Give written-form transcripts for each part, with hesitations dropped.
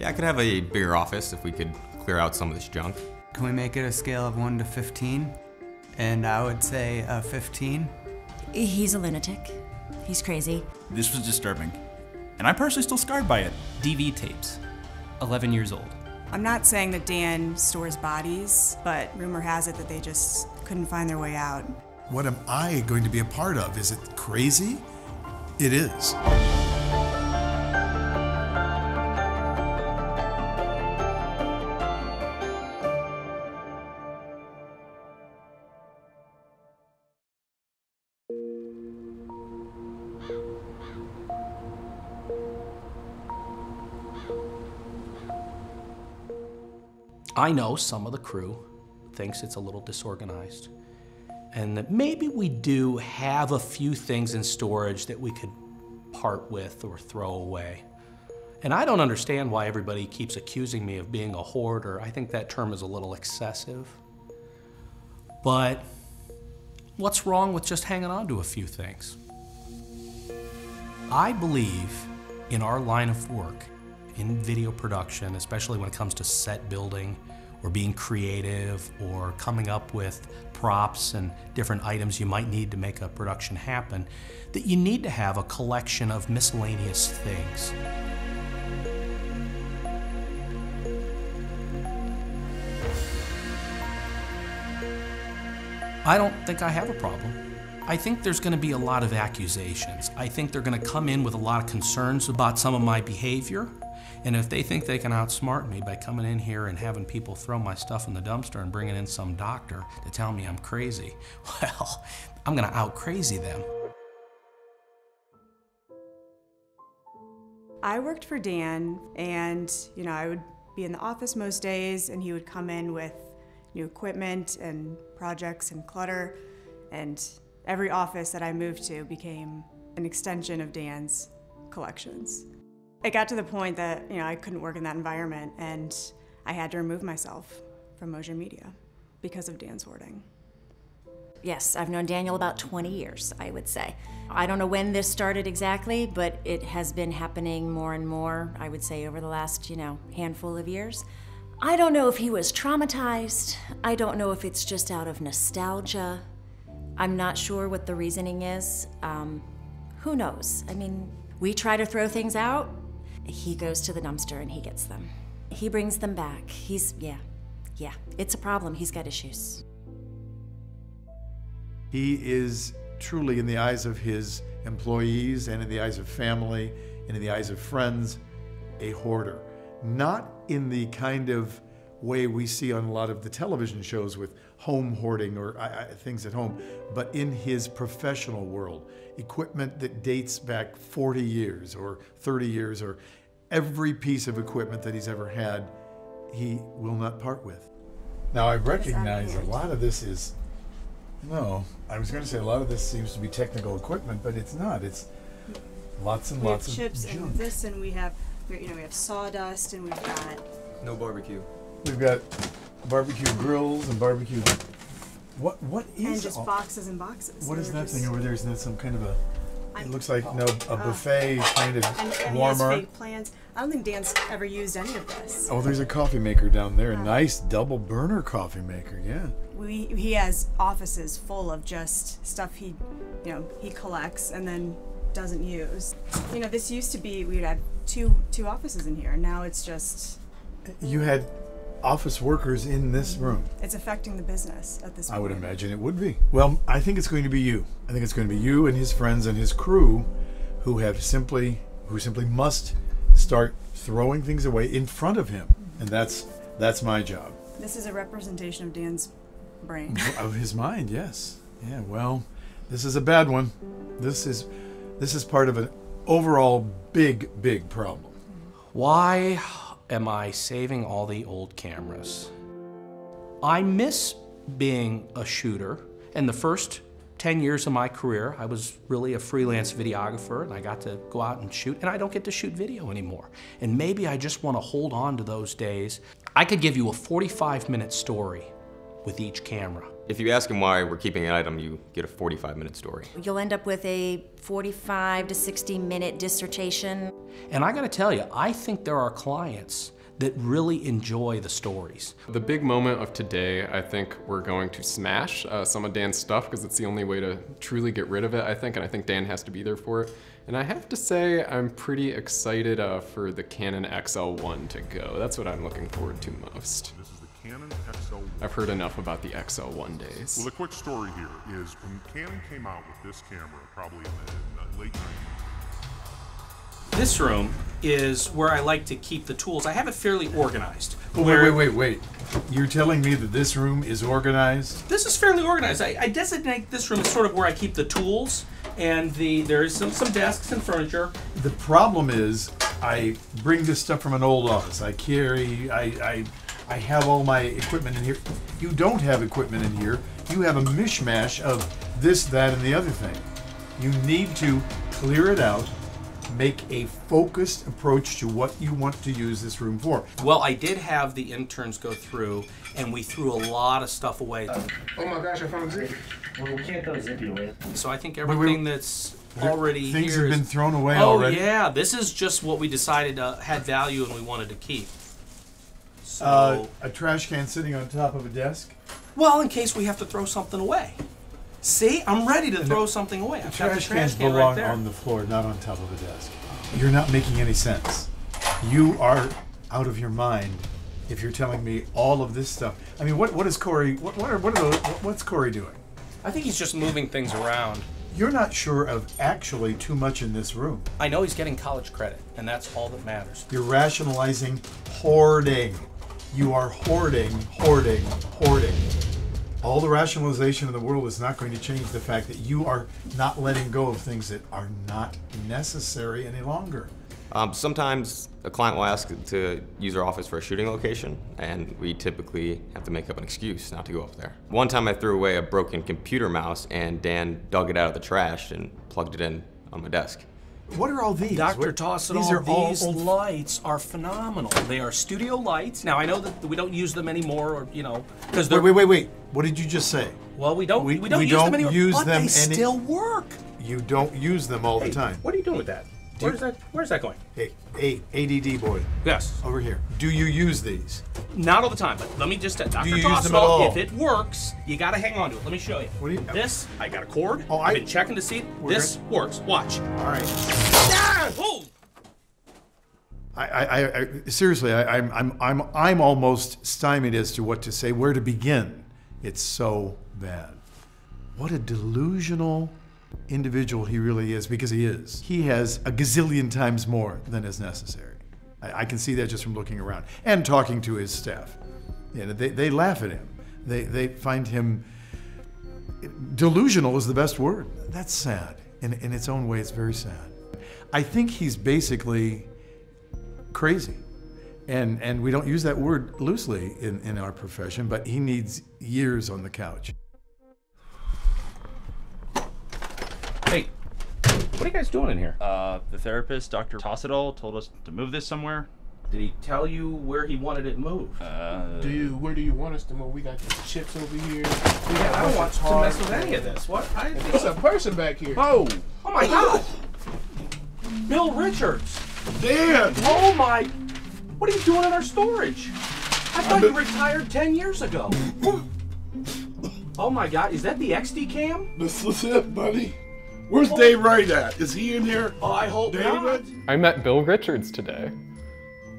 Yeah, I could have a bigger office if we could clear out some of this junk. Can we make it a scale of 1 to 15? And I would say 15. He's a lunatic. He's crazy. This was disturbing, and I'm personally still scarred by it. DV tapes, 11 years old. I'm not saying that Dan stores bodies, but rumor has it that they just couldn't find their way out. What am I going to be a part of? Is it crazy? It is. I know some of the crew thinks it's a little disorganized, and that maybe we do have a few things in storage that we could part with or throw away. And I don't understand why everybody keeps accusing me of being a hoarder. I think that term is a little excessive. But what's wrong with just hanging on to a few things? I believe in our line of work, in video production, especially when it comes to set building or being creative or coming up with props and different items you might need to make a production happen, that you need to have a collection of miscellaneous things. I don't think I have a problem. I think there's going to be a lot of accusations. I think they're going to come in with a lot of concerns about some of my behavior. And if they think they can outsmart me by coming in here and having people throw my stuff in the dumpster and bringing in some doctor to tell me I'm crazy, well, I'm going to out-crazy them. I worked for Dan, and I would be in the office most days, and he would come in with new equipment and projects and clutter, and every office that I moved to became an extension of Dan's collections. It got to the point that I couldn't work in that environment, and I had to remove myself from Mosher Media because of Dan's hoarding. Yes, I've known Daniel about 20 years, I would say. I don't know when this started exactly, but it has been happening more and more, I would say, over the last, handful of years. I don't know if he was traumatized. I don't know if it's just out of nostalgia. I'm not sure what the reasoning is. Who knows? I mean, we try to throw things out. He goes to the dumpster and he gets them. He brings them back. Yeah, it's a problem. He's got issues. He is truly, in the eyes of his employees and in the eyes of family and in the eyes of friends, a hoarder. Not in the kind of way we see on a lot of the television shows with home hoarding or things at home, but in his professional world. Equipment that dates back 40 years or 30 years, or every piece of equipment that he's ever had, he will not part with. Now I recognize a lot of this is, no, I was going to say a lot of this seems to be technical equipment, but it's not. It's lots and lots of chips junk. and this, and we have sawdust, and we've got No barbecue. We've got barbecue grills and barbecue. What is? And just boxes and boxes. What is that thing over there? Isn't that some kind of a? It looks like a buffet kind of and warmer. He has fake plans. I don't think Dan's ever used any of this. Oh, there's a coffee maker down there. A nice double burner coffee maker. Yeah. He has offices full of just stuff he collects and then doesn't use. This used to be, we'd have two offices in here, and now it's just. You had office workers in this room. It's affecting the business at this point. I would imagine it would be. Well, I think it's going to be you. I think it's going to be you and his friends and his crew who simply must start throwing things away in front of him. And that's my job. This is a representation of Dan's brain. Of his mind, yes. Yeah, well, this is a bad one. This is part of an overall big problem. Why am I saving all the old cameras? I miss being a shooter. In the first 10 years of my career, I was really a freelance videographer, and I got to go out and shoot, and I don't get to shoot video anymore. And maybe I just want to hold on to those days. I could give you a 45-minute story with each camera. If you ask him why we're keeping an item, you get a 45-minute story. You'll end up with a 45 to 60-minute dissertation. And I gotta tell you, I think there are clients that really enjoy the stories. The big moment of today, I think we're going to smash some of Dan's stuff because it's the only way to truly get rid of it, I think, and I think Dan has to be there for it. And I have to say, I'm pretty excited for the Canon XL1 to go. That's what I'm looking forward to most. This is the Canon XL1. I've heard enough about the XL1 days. Well, the quick story here is when Canon came out with this camera, probably in the late 90s. This room is where I like to keep the tools. I have it fairly organized. Wait. You're telling me that this room is organized? This is fairly organized. I designate this room as sort of where I keep the tools, and there's some desks and furniture. The problem is, I bring this stuff from an old office. I have all my equipment in here. You don't have equipment in here. You have a mishmash of this, that, and the other thing. You need to clear it out, make a focused approach to what you want to use this room for. Well, I did have the interns go through, and we threw a lot of stuff away. Oh my gosh, I found a zip. Well, we can't throw zippy away. So I think everything that's already Things here have been is, thrown away already. Oh yeah, this is just what we decided had value and we wanted to keep. So, A trash can sitting on top of a desk. well, in case we have to throw something away. See, I'm ready to throw something away. I've got the Trash trash cans can right belong there. on the floor, not on top of a desk. You're not making any sense. You are out of your mind if you're telling me all of this stuff. I mean, what is Corey? What's Corey doing? I think he's just moving things around. You're not sure of actually too much in this room. I know he's getting college credit, and that's all that matters. You're rationalizing hoarding. You are hoarding. All the rationalization in the world is not going to change the fact that you are not letting go of things that are not necessary any longer. Sometimes a client will ask to use our office for a shooting location, and we typically have to make up an excuse not to go up there. One time I threw away a broken computer mouse, and Dan dug it out of the trash and plugged it in on my desk. What are all these? Dr. Tossidall, these lights are phenomenal. They are studio lights. Now, I know that we don't use them anymore, or, you know, because they're... Wait. What did you just say? Well, we don't use them anymore, but they still work. You don't use them all the time. What are you doing with that? Where's that going? Hey, ADD boy. Yes. Over here. Do you use these? Not all the time, but let me just... Dr. you use them at all? Tossidall, if it works, you got to hang on to it. Let me show you. What do you... This, I got a cord. Oh, I've been checking to see this works. Watch. All right. Ah! Oh! I seriously, I'm almost stymied as to what to say, where to begin. It's so bad. What a delusional individual he really is, because he is. He has a gazillion times more than is necessary. I can see that just from looking around and talking to his staff. You know, they laugh at him. They find him delusional is the best word. That's sad. In its own way, it's very sad. I think he's basically crazy. And we don't use that word loosely in our profession, but he needs years on the couch. Hey, what are you guys doing in here? The therapist, Dr. Tossidall, told us to move this somewhere. Did he tell you where he wanted it moved? Where do you want us to move? We got these chips over here. Yeah, I don't want to mess with any of this. What? There's a person back here. Oh! Oh my God! Bill Richards! Dan! Oh my! What are you doing in our storage? I thought you retired 10 years ago. Oh my God, is that the XD cam? This is it, buddy. Where's Dave Wright at? Is he in here? Oh, I hope not. I met Bill Richards today.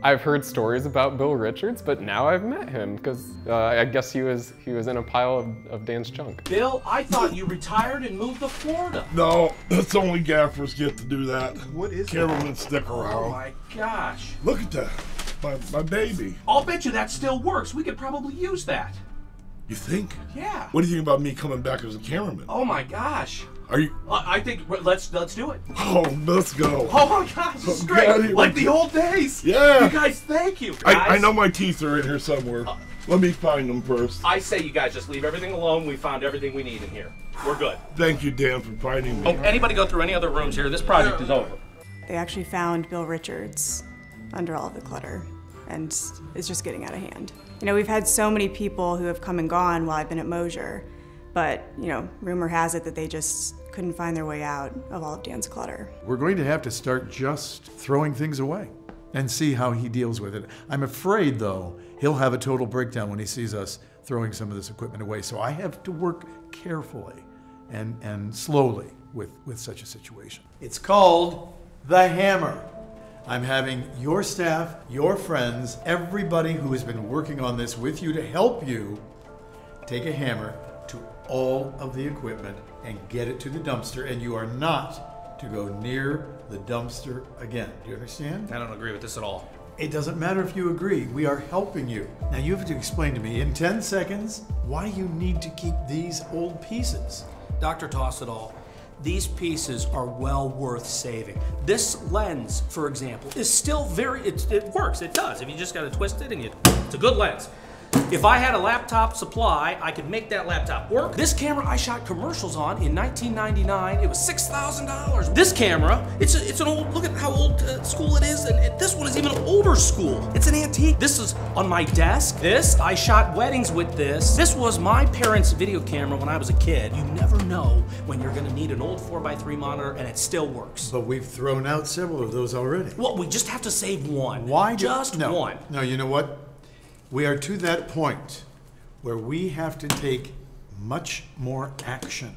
I've heard stories about Bill Richards, but now I've met him because I guess he was in a pile of Dan's junk. Bill, I thought you retired and moved to Florida. No, that's only gaffers get to do that. What is Cameramen stick around. Oh my gosh. Look at that. My baby. I'll bet you that still works. We could probably use that. You think? Yeah. What do you think about me coming back as a cameraman? Oh my gosh. Are you? I think let's do it. Oh, let's go. Oh my gosh, this is great. Like the old days. Yeah. You guys, thank you. I know my teeth are in here somewhere. Let me find them first. I say you guys just leave everything alone. We found everything we need in here. We're good. Thank you, Dan, for finding me. Oh, anybody go through any other rooms here? This project is over. They actually found Bill Richards under all of the clutter, and it's just getting out of hand. You know, we've had so many people who have come and gone while I've been at Mosher, But, you know, rumor has it that they just couldn't find their way out of all of Dan's clutter. We're going to have to start just throwing things away and see how he deals with it. I'm afraid, though, he'll have a total breakdown when he sees us throwing some of this equipment away. So I have to work carefully and slowly with such a situation. It's called the hammer. I'm having your staff, your friends, everybody who has been working on this with you to help you take a hammer to all of the equipment and get it to the dumpster, and you are not to go near the dumpster again. Do you understand? I don't agree with this at all. It doesn't matter if you agree. We are helping you. Now you have to explain to me in 10 seconds why you need to keep these old pieces. Dr. Tossidall, these pieces are well worth saving. This lens, for example, is still it works, it does. If you just gotta twist it and it's a good lens. If I had a laptop supply, I could make that laptop work. This camera I shot commercials on in 1999. It was $6,000. This camera, it's an old, look at how old school it is, and this one is even older school. It's an antique. This is on my desk. This, I shot weddings with this. This was my parents' video camera when I was a kid. You never know when you're gonna need an old 4x3 monitor, and it still works. But we've thrown out several of those already. Well, we just have to save one. Why? Just one. No, you know what? We are to that point where we have to take much more action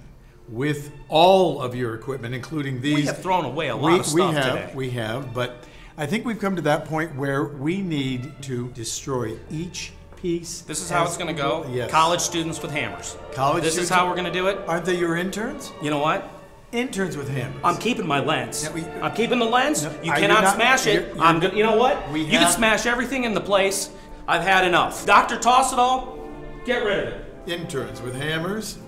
with all of your equipment, including these. We have thrown away a lot of stuff today. We have, but I think we've come to that point where we need to destroy each piece. This is how it's going to go? Yes. College students with hammers. This is how we're going to do it? Aren't they your interns? You know what? Interns with hammers. I'm keeping my lens. Yeah, I'm keeping the lens. No, you cannot smash it. You know what? You can smash everything in the place. I've had enough. Dr. Tossidall, get rid of it. Interns with hammers.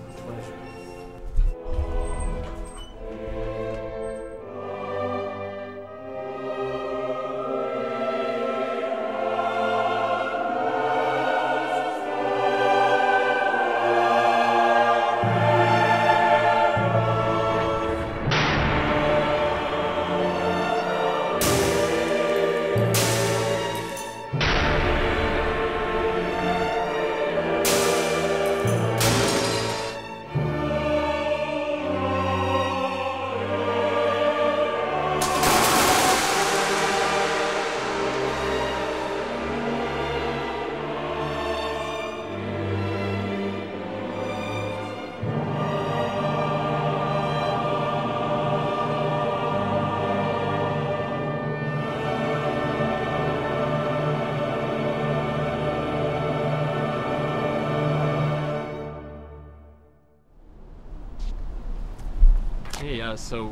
Hey, so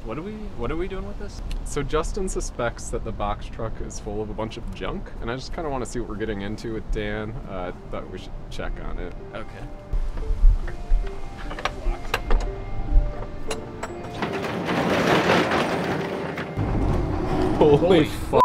what are we doing with this? So Justin suspects that the box truck is full of a bunch of junk, and I just kind of want to see what we're getting into with Dan. Thought we should check on it. Okay. Holy fuck.